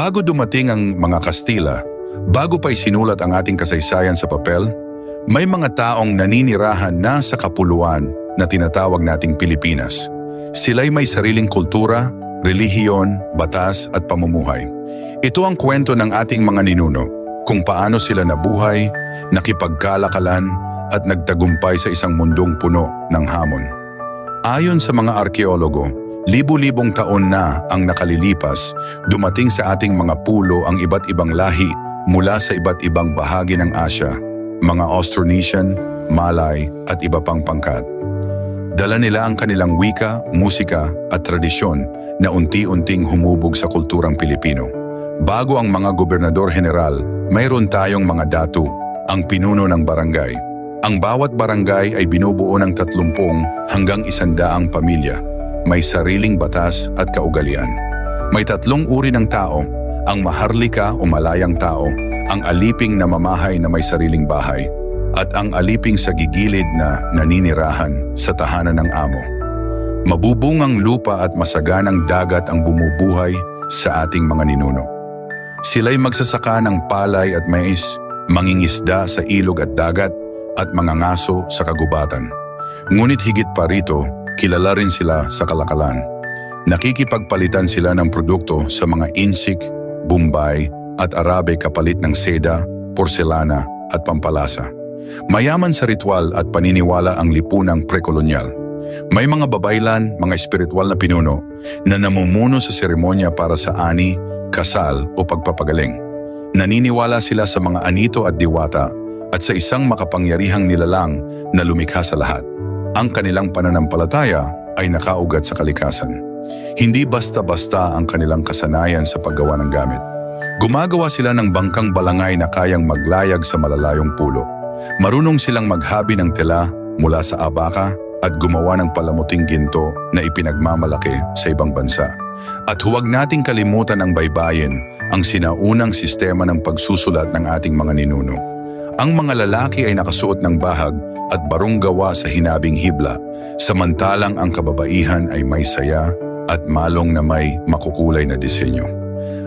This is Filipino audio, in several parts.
Bago dumating ang mga Kastila, bago pa isinulat ang ating kasaysayan sa papel, may mga taong naninirahan na sa kapuluan na tinatawag nating Pilipinas. Sila'y may sariling kultura, relihiyon, batas at pamumuhay. Ito ang kwento ng ating mga ninuno, kung paano sila nabuhay, nakipagkalakalan at nagtagumpay sa isang mundong puno ng hamon. Ayon sa mga arkeologo, libu-libong taon na ang nakalilipas, dumating sa ating mga pulo ang iba't ibang lahi mula sa iba't ibang bahagi ng Asya, mga Austronesian, Malay at iba pang pangkat. Dala nila ang kanilang wika, musika at tradisyon na unti-unting humubog sa kulturang Pilipino. Bago ang mga gobernador-general, mayroon tayong mga datu, ang pinuno ng barangay. Ang bawat barangay ay binubuo ng 30 hanggang 100 pamilya. May sariling batas at kaugalian. May 3 uri ng tao, ang maharlika o malayang tao, ang aliping na mamahay na may sariling bahay, at ang aliping sa gigilid na naninirahan sa tahanan ng amo. Mabubungang lupa at masaganang dagat ang bumubuhay sa ating mga ninuno. Sila'y magsasaka ng palay at mais, mangingisda sa ilog at dagat, at mangangaso sa kagubatan. Ngunit higit pa rito, kilala rin sila sa kalakalan. Nakikipagpalitan sila ng produkto sa mga insik, Bombay at Arabe kapalit ng seda, porselana at pampalasa. Mayaman sa ritual at paniniwala ang lipunang prekolonyal. May mga babaylan, mga espiritual na pinuno na namumuno sa seremonya para sa ani, kasal o pagpapagaling. Naniniwala sila sa mga anito at diwata at sa isang makapangyarihang nilalang na lumikha sa lahat. Ang kanilang pananampalataya ay nakaugat sa kalikasan. Hindi basta-basta ang kanilang kasanayan sa paggawa ng gamit. Gumagawa sila ng bangkang balangay na kayang maglayag sa malalayong pulo. Marunong silang maghabi ng tela mula sa abaka at gumawa ng palamuting ginto na ipinagmamalaki sa ibang bansa. At huwag nating kalimutan ang baybayin, ang sinaunang sistema ng pagsusulat ng ating mga ninuno. Ang mga lalaki ay nakasuot ng bahag at barong gawa sa hinabing hibla, samantalang ang kababaihan ay may saya at malong na may makukulay na disenyo.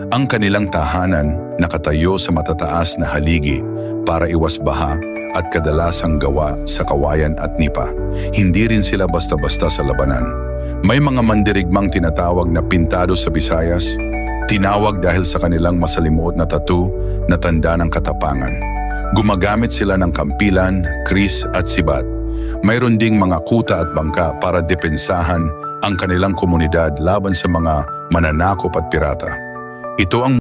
Ang kanilang tahanan nakatayo sa matataas na haligi para iwas baha at kadalasang gawa sa kawayan at nipa. Hindi rin sila basta-basta sa labanan. May mga mandirigmang tinatawag na pintado sa Visayas, tinawag dahil sa kanilang masalimuot na tattoo na tanda ng katapangan. Gumagamit sila ng kampilan, kris at sibat. Mayroon ding mga kuta at bangka para depensahan ang kanilang komunidad laban sa mga mananakop at pirata. Ito ang